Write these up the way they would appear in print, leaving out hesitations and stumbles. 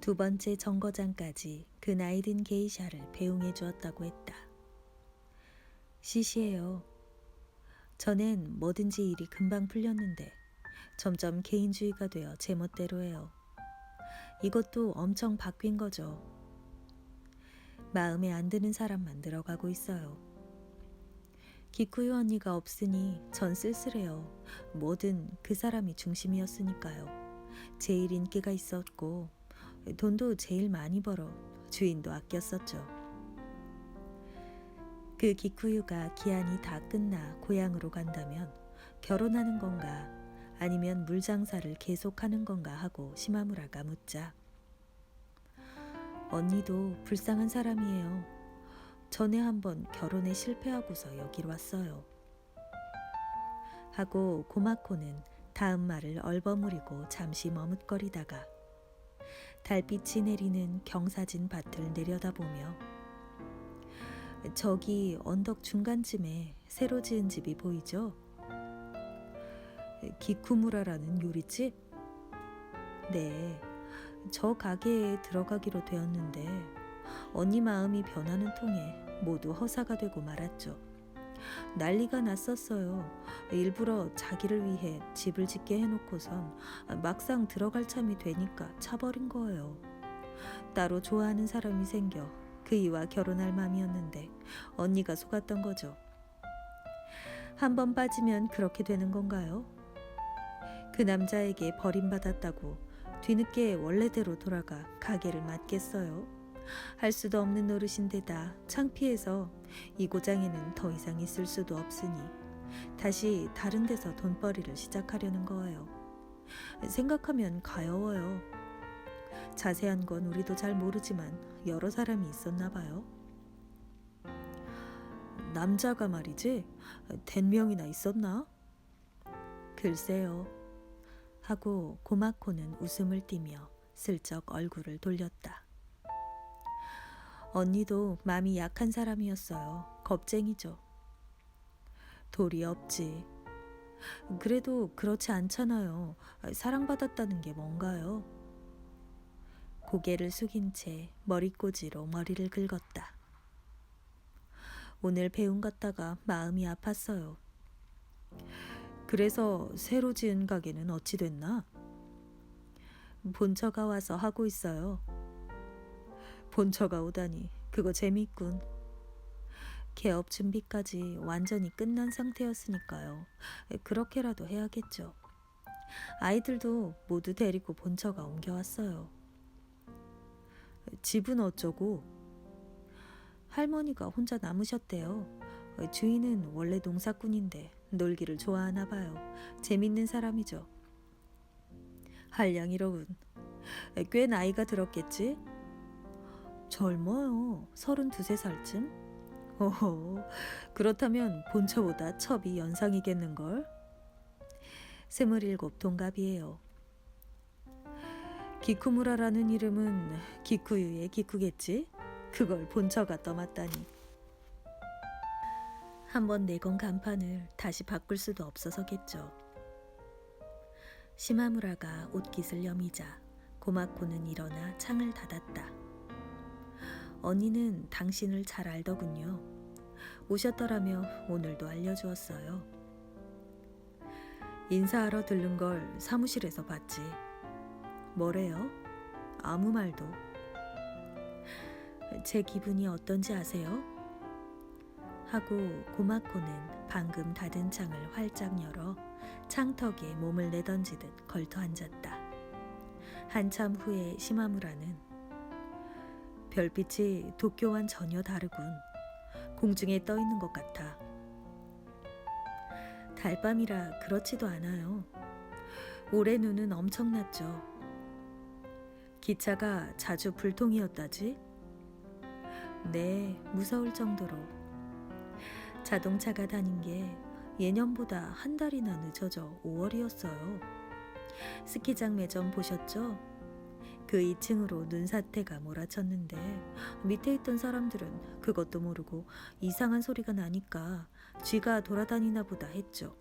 두 번째 정거장까지 그 나이든 게이샤를 배웅해 주었다고 했다. 시시해요. 전엔 뭐든지 일이 금방 풀렸는데 점점 개인주의가 되어 제멋대로 해요. 이것도 엄청 바뀐 거죠. 마음에 안 드는 사람만 들어가고 있어요. 기쿠유 언니가 없으니 전 쓸쓸해요. 뭐든 그 사람이 중심이었으니까요. 제일 인기가 있었고 돈도 제일 많이 벌어 주인도 아꼈었죠. 그 기쿠유가 기한이 다 끝나 고향으로 간다면 결혼하는 건가 아니면 물장사를 계속하는 건가 하고 시마무라가 묻자, 언니도 불쌍한 사람이에요. 전에 한번 결혼에 실패하고서 여기로 왔어요. 하고 고마코는 다음 말을 얼버무리고 잠시 머뭇거리다가 달빛이 내리는 경사진 밭을 내려다보며, 저기 언덕 중간쯤에 새로 지은 집이 보이죠? 기쿠무라라는 요리집? 네, 저 가게에 들어가기로 되었는데 언니 마음이 변하는 통에 모두 허사가 되고 말았죠. 난리가 났었어요. 일부러 자기를 위해 집을 짓게 해놓고선 막상 들어갈 참이 되니까 차버린 거예요. 따로 좋아하는 사람이 생겨 그이와 결혼할 맘이었는데 언니가 속았던 거죠. 한 번 빠지면 그렇게 되는 건가요? 그 남자에게 버림받았다고 뒤늦게 원래대로 돌아가 가게를 맡겠어요? 할 수도 없는 노릇인데다 창피해서 이 고장에는 더 이상 있을 수도 없으니 다시 다른 데서 돈벌이를 시작하려는 거예요. 생각하면 가여워요. 자세한 건 우리도 잘 모르지만 여러 사람이 있었나 봐요. 남자가 말이지? 된 명이나 있었나? 글쎄요. 하고 고마코는 웃음을 띠며 슬쩍 얼굴을 돌렸다. 언니도 마음이 약한 사람이었어요. 겁쟁이죠. 도리 없지. 그래도 그렇지 않잖아요. 사랑받았다는 게 뭔가요? 고개를 숙인 채 머리꼬지로 머리를 긁었다. 오늘 배운 갔다가 마음이 아팠어요. 그래서 새로 지은 가게는 어찌 됐나? 본처가 와서 하고 있어요. 본처가 오다니 그거 재미있군. 개업 준비까지 완전히 끝난 상태였으니까요. 그렇게라도 해야겠죠. 아이들도 모두 데리고 본처가 옮겨왔어요. 집은 어쩌고? 할머니가 혼자 남으셨대요. 주인은 원래 농사꾼인데 놀기를 좋아하나 봐요. 재밌는 사람이죠. 한량이로군. 꽤 나이가 들었겠지? 젊어요. 32~33살쯤? 오호, 그렇다면 본처보다 첩이 연상이겠는걸? 27 동갑이에요. 기쿠무라라는 이름은 기쿠유의 기쿠겠지? 그걸 본처가 떠맡다니. 한번 내건 간판을 다시 바꿀 수도 없어서겠죠. 시마무라가 옷깃을 여미자 고마코는 일어나 창을 닫았다. 언니는 당신을 잘 알더군요. 오셨더라며 오늘도 알려주었어요. 인사하러 들른 걸 사무실에서 봤지. 뭐래요? 아무 말도. 제 기분이 어떤지 아세요? 하고 고마코는 방금 닫은 창을 활짝 열어 창턱에 몸을 내던지듯 걸터 앉았다. 한참 후에 시마무라는 별빛이 도쿄와는 전혀 다르군. 공중에 떠 있는 것 같아. 달밤이라 그렇지도 않아요. 올해 눈은 엄청났죠. 기차가 자주 불통이었다지? 네, 무서울 정도로. 자동차가 다닌 게 예년보다 한 달이나 늦어져 5월이었어요. 스키장 매점 보셨죠? 그 2층으로 눈사태가 몰아쳤는데 밑에 있던 사람들은 그것도 모르고 이상한 소리가 나니까 쥐가 돌아다니나 보다 했죠.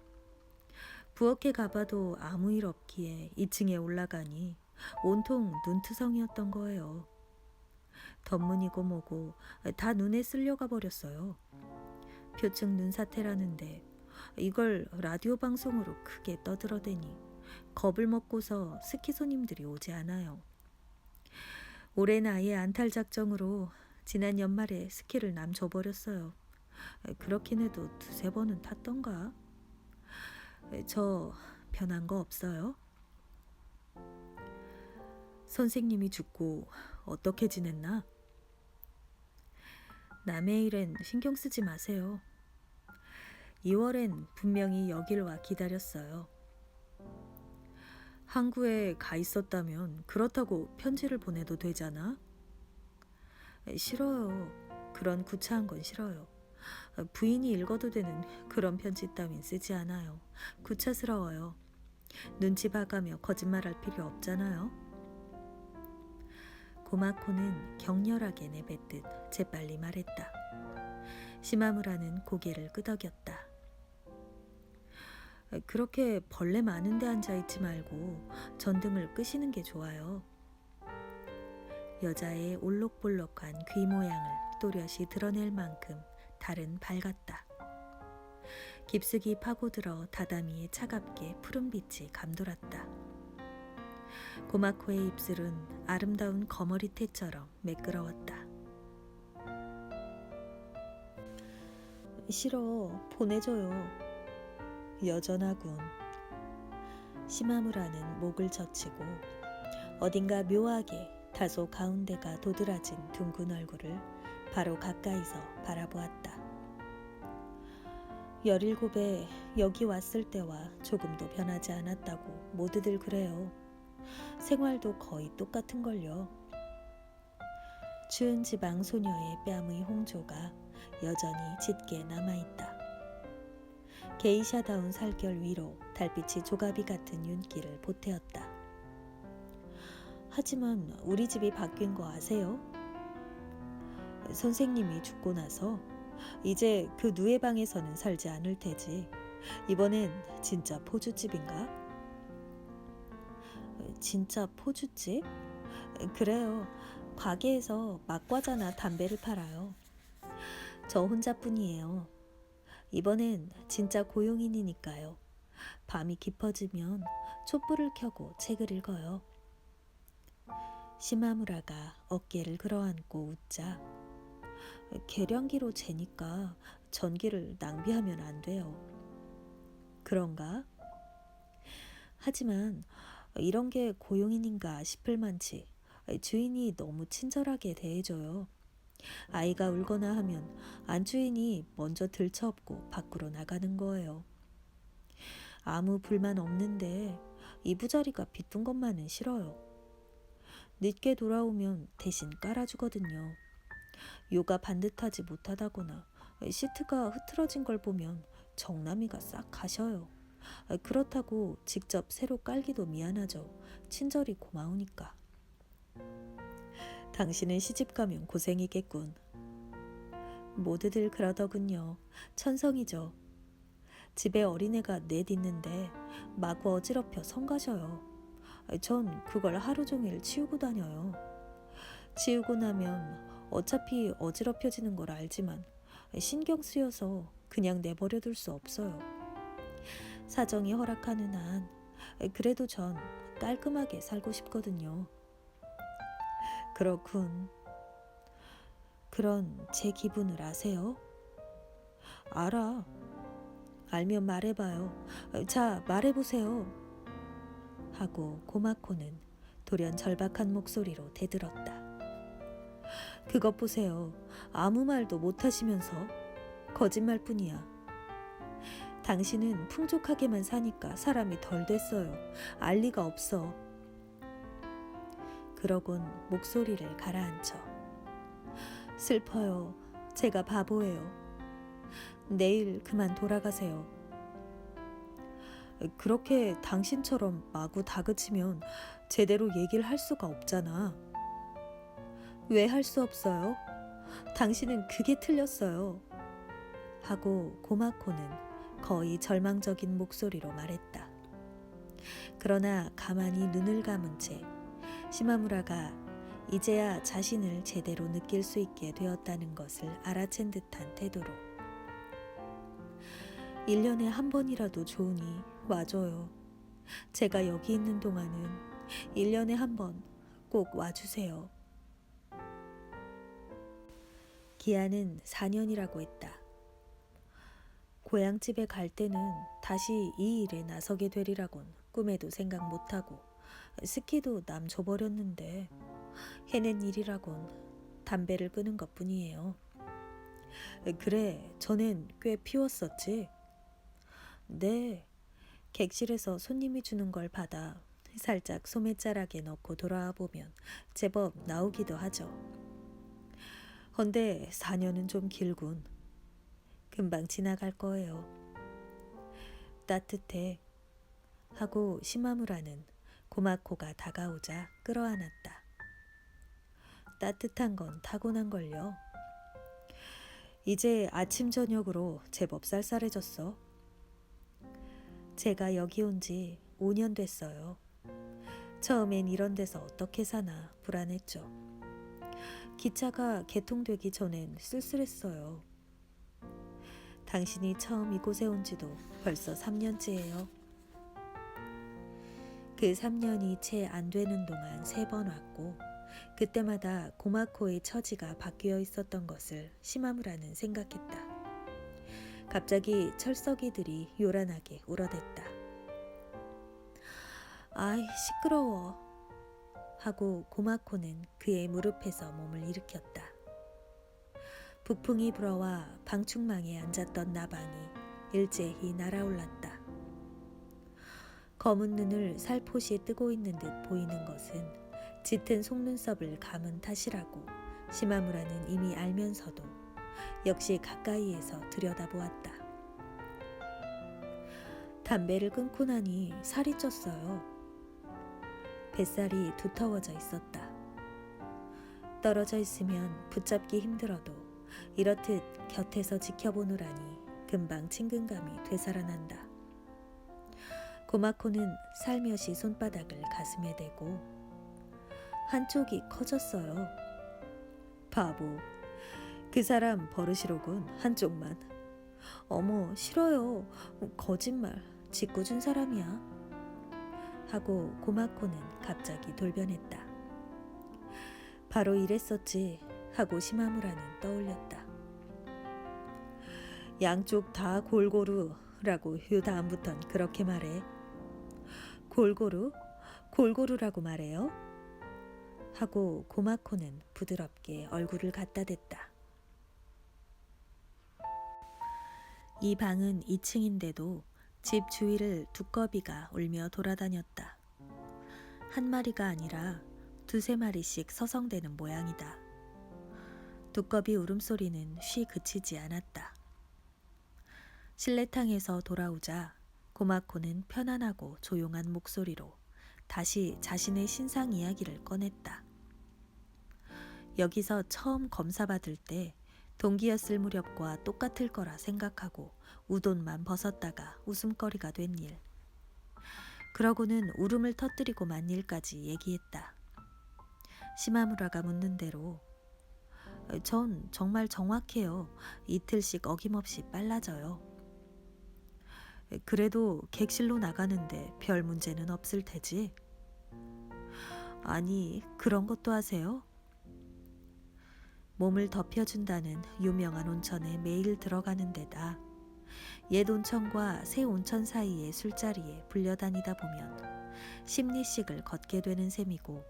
부엌에 가봐도 아무 일 없기에 2층에 올라가니 온통 눈투성이었던 거예요. 덧문이고 뭐고 다 눈에 쓸려가 버렸어요. 표층 눈사태라는데 이걸 라디오 방송으로 크게 떠들어대니 겁을 먹고서 스키 손님들이 오지 않아요. 올해는 아예 안탈 작정으로 지난 연말에 스키를 남줘버렸어요. 그렇긴 해도 두세 번은 탔던가. 저 변한 거 없어요? 선생님이 죽고 어떻게 지냈나? 남의 일엔 신경 쓰지 마세요. 2월엔 분명히 여길 와 기다렸어요. 항구에 가 있었다면 그렇다고 편지를 보내도 되잖아? 싫어요. 그런 구차한 건 싫어요. 부인이 읽어도 되는 그런 편지 따윈 쓰지 않아요. 구차스러워요. 눈치 봐가며 거짓말할 필요 없잖아요. 고마코는 격렬하게 내뱉듯 재빨리 말했다. 시마무라는 고개를 끄덕였다. 그렇게 벌레 많은 데 앉아있지 말고 전등을 끄시는 게 좋아요. 여자의 올록볼록한 귀 모양을 또렷이 드러낼 만큼 달은 밝았다. 깊숙이 파고들어 다다미에 차갑게 푸른빛이 감돌았다. 고마코의 입술은 아름다운 거머리태처럼 매끄러웠다. 싫어, 보내줘요. 여전하군. 시마무라는 목을 젖히고 어딘가 묘하게 다소 가운데가 도드라진 둥근 얼굴을 바로 가까이서 바라보았다. 17에 여기 왔을 때와 조금도 변하지 않았다고 모두들 그래요. 생활도 거의 똑같은걸요. 추운 지방 소녀의 뺨의 홍조가 여전히 짙게 남아있다. 게이샤다운 살결 위로 달빛이 조가비 같은 윤기를 보태었다. 하지만 우리 집이 바뀐 거 아세요? 선생님이 죽고 나서 이제 그 누에 방에서는 살지 않을 테지. 이번엔 진짜 포주집인가? 진짜 포주집? 그래요. 가게에서 막과자나 담배를 팔아요. 저 혼자뿐이에요. 이번엔 진짜 고용인이니까요. 밤이 깊어지면 촛불을 켜고 책을 읽어요. 시마무라가 어깨를 끌어안고 웃자. 계량기로 재니까 전기를 낭비하면 안 돼요. 그런가? 하지만 이런 게 고용인인가 싶을 만치 주인이 너무 친절하게 대해줘요. 아이가 울거나 하면 안주인이 먼저 들쳐업고 밖으로 나가는 거예요. 아무 불만 없는데 이부자리가 빗둔 것만은 싫어요. 늦게 돌아오면 대신 깔아주거든요. 요가 반듯하지 못하다거나 시트가 흐트러진 걸 보면 정남이가 싹 가셔요. 그렇다고 직접 새로 깔기도 미안하죠. 친절이 고마우니까. 당신은 시집가면 고생이겠군. 모두들 그러더군요. 천성이죠. 집에 어린애가 넷 있는데 마구 어지럽혀 성가셔요. 전 그걸 하루 종일 치우고 다녀요. 치우고 나면 어차피 어지럽혀지는 걸 알지만 신경 쓰여서 그냥 내버려둘 수 없어요. 사정이 허락하는 한 그래도 전 깔끔하게 살고 싶거든요. 그렇군. 그런 제 기분을 아세요? 알아. 알면 말해봐요. 자, 말해보세요. 하고 고마코는 돌연 절박한 목소리로 대들었다. 그것 보세요. 아무 말도 못하시면서 거짓말뿐이야. 당신은 풍족하게만 사니까 사람이 덜 됐어요. 알 리가 없어. 그러곤 목소리를 가라앉혀. 슬퍼요. 제가 바보예요. 내일 그만 돌아가세요. 그렇게 당신처럼 마구 다그치면 제대로 얘기를 할 수가 없잖아. 왜 할 수 없어요? 당신은 그게 틀렸어요. 하고 고마코는 거의 절망적인 목소리로 말했다. 그러나 가만히 눈을 감은 채 시마무라가 이제야 자신을 제대로 느낄 수 있게 되었다는 것을 알아챈 듯한 태도로 1년에 한 번이라도 좋으니 와줘요. 제가 여기 있는 동안은 1년에 한 번 꼭 와주세요. 기한은 4년이라고 했다. 고향집에 갈 때는 다시 이 일에 나서게 되리라곤 꿈에도 생각 못하고 스키도 남 줘버렸는데 해낸 일이라곤 담배를 끄는 것뿐이에요. 그래, 전엔 꽤 피웠었지. 네, 객실에서 손님이 주는 걸 받아 살짝 소매자락에 넣고 돌아와 보면 제법 나오기도 하죠. 헌데 4년은 좀 길군. 금방 지나갈 거예요. 따뜻해. 하고 시마무라는 고마코가 다가오자 끌어안았다. 따뜻한 건 타고난걸요. 이제 아침 저녁으로 제법 쌀쌀해졌어. 제가 여기 온 지 5년 됐어요. 처음엔 이런 데서 어떻게 사나 불안했죠. 기차가 개통되기 전엔 쓸쓸했어요. 당신이 처음 이곳에 온 지도 벌써 3년째예요. 그 3년이 채 안 되는 동안 3번 왔고 그때마다 고마코의 처지가 바뀌어 있었던 것을 시마무라는 생각했다. 갑자기 철썩이들이 요란하게 울어댔다. 아이 시끄러워 하고 고마코는 그의 무릎에서 몸을 일으켰다. 북풍이 불어와 방충망에 앉았던 나방이 일제히 날아올랐다. 검은 눈을 살포시 뜨고 있는 듯 보이는 것은 짙은 속눈썹을 감은 탓이라고 시마무라는 이미 알면서도 역시 가까이에서 들여다보았다. 담배를 끊고 나니 살이 쪘어요. 뱃살이 두터워져 있었다. 떨어져 있으면 붙잡기 힘들어도 이렇듯 곁에서 지켜보느라니 금방 친근감이 되살아난다. 고마코는 살며시 손바닥을 가슴에 대고 한쪽이 커졌어요. 바보. 그 사람 버릇이로군. 한쪽만. 어머 싫어요. 거짓말. 짓궂은 사람이야. 하고 고마코는 갑자기 돌변했다. 바로 이랬었지 하고 시마무라는 떠올렸다. 양쪽 다 골고루라고 그 다음부턴 그렇게 말해. 골고루? 골고루라고 말해요? 하고 고마코는 부드럽게 얼굴을 갖다 댔다. 이 방은 2층인데도 집 주위를 두꺼비가 울며 돌아다녔다. 한 마리가 아니라 2~3마리씩 서성대는 모양이다. 두꺼비 울음소리는 쉬 그치지 않았다. 실내탕에서 돌아오자 고마코는 편안하고 조용한 목소리로 다시 자신의 신상 이야기를 꺼냈다. 여기서 처음 검사받을 때 동기였을 무렵과 똑같을 거라 생각하고 우돈만 벗었다가 웃음거리가 된 일. 그러고는 울음을 터뜨리고 만 일까지 얘기했다. 시마무라가 묻는 대로 전 정말 정확해요. 이틀씩 어김없이 빨라져요. 그래도 객실로 나가는데 별 문제는 없을 테지? 아니, 그런 것도 하세요? 몸을 덮여준다는 유명한 온천에 매일 들어가는 데다 옛 온천과 새 온천 사이의 술자리에 불려다니다 보면 심리식을 걷게 되는 셈이고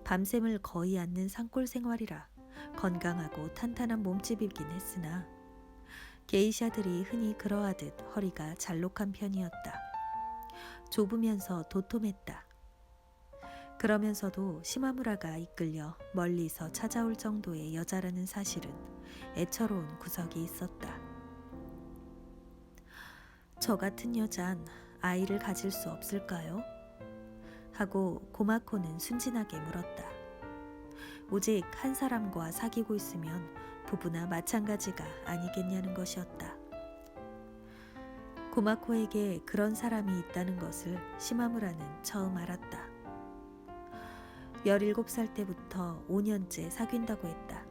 밤샘을 거의 않는 산골 생활이라 건강하고 탄탄한 몸집이긴 했으나 게이샤들이 흔히 그러하듯 허리가 잘록한 편이었다. 좁으면서 도톰했다. 그러면서도 시마무라가 이끌려 멀리서 찾아올 정도의 여자라는 사실은 애처로운 구석이 있었다. 저 같은 여잔 아이를 가질 수 없을까요? 하고 고마코는 순진하게 물었다. 오직 한 사람과 사귀고 있으면 부부나 마찬가지가 아니겠냐는 것이었다. 고마코에게 그런 사람이 있다는 것을 시마무라는 처음 알았다. 17살 때부터 5년째 사귄다고 했다.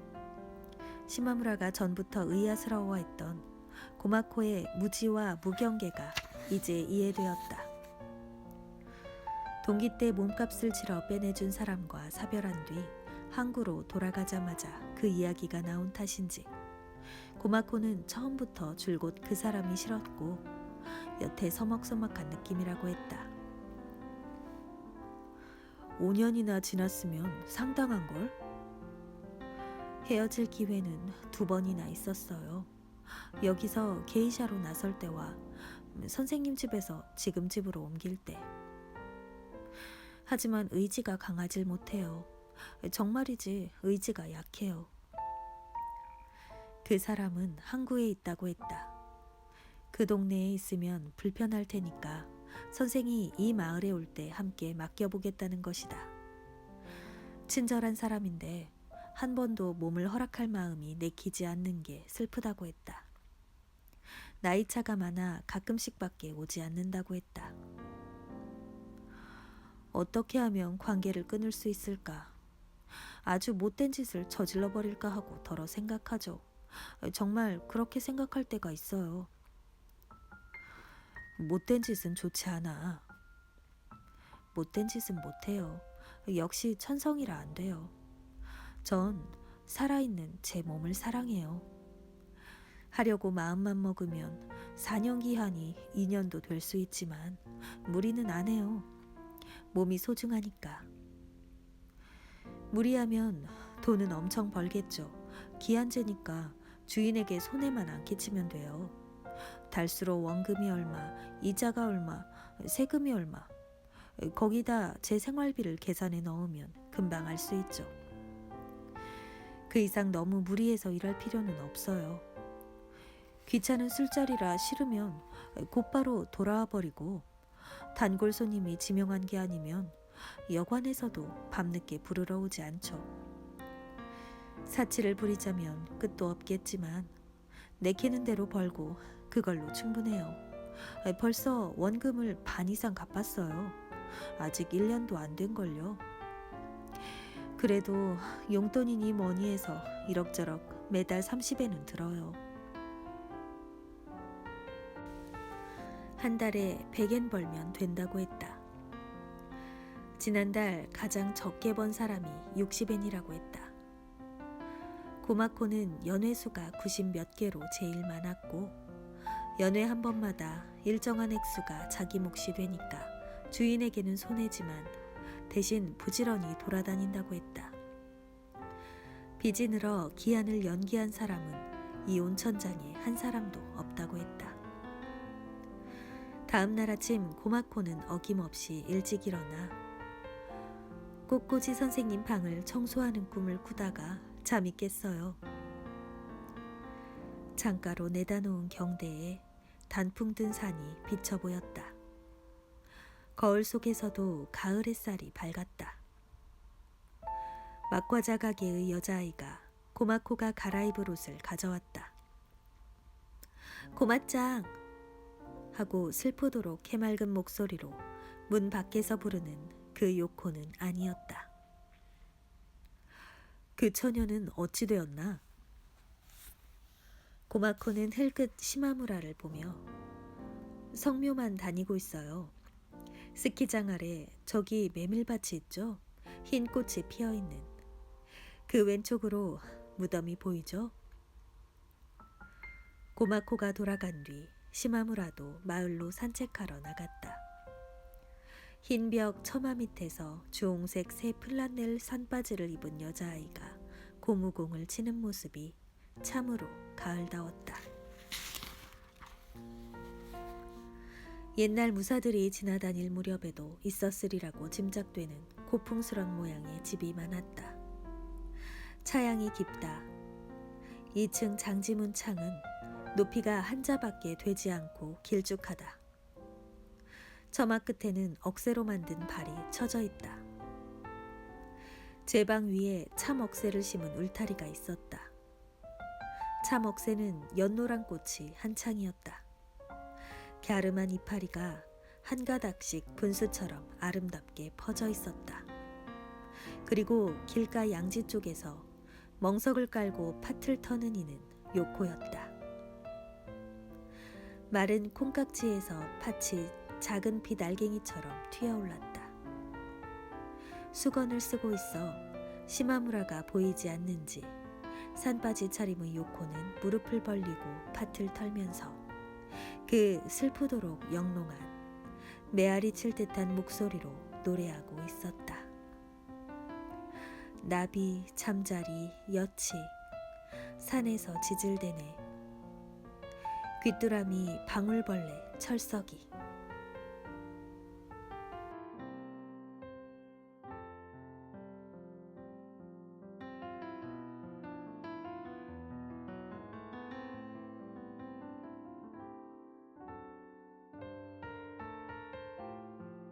시마무라가 전부터 의아스러워했던 고마코의 무지와 무경계가 이제 이해되었다. 동기 때 몸값을 치러 빼내준 사람과 사별한 뒤 항구로 돌아가자마자 그 이야기가 나온 탓인지 고마코는 처음부터 줄곧 그 사람이 싫었고 여태 서먹서먹한 느낌이라고 했다. 5년이나 지났으면 상당한걸? 헤어질 기회는 2번이나 있었어요. 여기서 게이샤로 나설 때와 선생님 집에서 지금 집으로 옮길 때. 하지만 의지가 강하질 못해요. 정말이지 의지가 약해요. 그 사람은 항구에 있다고 했다. 그 동네에 있으면 불편할 테니까 선생이 이 마을에 올 때 함께 맡겨보겠다는 것이다. 친절한 사람인데 한 번도 몸을 허락할 마음이 내키지 않는 게 슬프다고 했다. 나이차가 많아 가끔씩밖에 오지 않는다고 했다. 어떻게 하면 관계를 끊을 수 있을까? 아주 못된 짓을 저질러 버릴까 하고 덜어 생각하죠. 정말 그렇게 생각할 때가 있어요. 못된 짓은 좋지 않아. 못된 짓은 못해요. 역시 천성이라 안 돼요. 전 살아있는 제 몸을 사랑해요. 하려고 마음만 먹으면 4년 기한이 2년도 될 수 있지만 무리는 안 해요. 몸이 소중하니까. 무리하면 돈은 엄청 벌겠죠. 기한제니까 주인에게 손해만 안 끼치면 돼요. 달수로 원금이 얼마, 이자가 얼마, 세금이 얼마. 거기다 제 생활비를 계산해 넣으면 금방 알 수 있죠. 그 이상 너무 무리해서 일할 필요는 없어요. 귀찮은 술자리라 싫으면 곧바로 돌아와 버리고 단골 손님이 지명한 게 아니면 여관에서도 밤늦게 부르러 오지 않죠. 사치를 부리자면 끝도 없겠지만 내키는 대로 벌고 그걸로 충분해요. 벌써 원금을 반 이상 갚았어요. 아직 1년도 안 된걸요. 그래도 용돈이니 뭐니 해서 이럭저럭 매달 30에는 들어요. 한 달에 100엔 벌면 된다고 했다. 지난달 가장 적게 번 사람이 60엔이라고 했다. 고마코는 연회수가 90 몇 개로 제일 많았고 연회 한 번마다 일정한 액수가 자기 몫이 되니까 주인에게는 손해지만 대신 부지런히 돌아다닌다고 했다. 빚이 늘어 기한을 연기한 사람은 이 온천장에 한 사람도 없다고 했다. 다음 날 아침 고마코는 어김없이 일찍 일어나 꽃꽂이 선생님 방을 청소하는 꿈을 꾸다가 잠이 깼어요. 창가로 내다 놓은 경대에 단풍 든 산이 비쳐 보였다. 거울 속에서도 가을 햇살이 밝았다. 막과자 가게의 여자아이가 고마코가 갈아입을 옷을 가져왔다. 고마짱! 하고 슬프도록 해맑은 목소리로 문 밖에서 부르는 그 요코는 아니었다. 그 처녀는 어찌 되었나? 고마코는 흘끗 시마무라를 보며 성묘만 다니고 있어요. 스키장 아래 저기 메밀밭이 있죠? 흰 꽃이 피어있는. 그 왼쪽으로 무덤이 보이죠? 고마코가 돌아간 뒤 시마무라도 마을로 산책하러 나갔다. 흰 벽 처마 밑에서 주홍색 새 플란넬 산바지를 입은 여자아이가 고무공을 치는 모습이 참으로 가을다웠다. 옛날 무사들이 지나다닐 무렵에도 있었으리라고 짐작되는 고풍스런 모양의 집이 많았다. 차양이 깊다. 2층 장지문 창은 높이가 한자밖에 되지 않고 길쭉하다. 처마 끝에는 억새로 만든 발이 쳐져 있다. 제 방 위에 참 억새를 심은 울타리가 있었다. 참 억새는 연노란 꽃이 한창이었다. 갸름한 이파리가 한 가닥씩 분수처럼 아름답게 퍼져 있었다. 그리고 길가 양지 쪽에서 멍석을 깔고 팥을 터는 이는 요코였다. 마른 콩깍지에서 팥이 작은 빛 알갱이처럼 튀어올랐다. 수건을 쓰고 있어 시마무라가 보이지 않는지 산바지 차림의 요코는 무릎을 벌리고 팥을 털면서 그 슬프도록 영롱한 메아리 칠 듯한 목소리로 노래하고 있었다. 나비, 잠자리, 여치, 산에서 지질대네. 귀뚜라미, 방울벌레, 철썩이.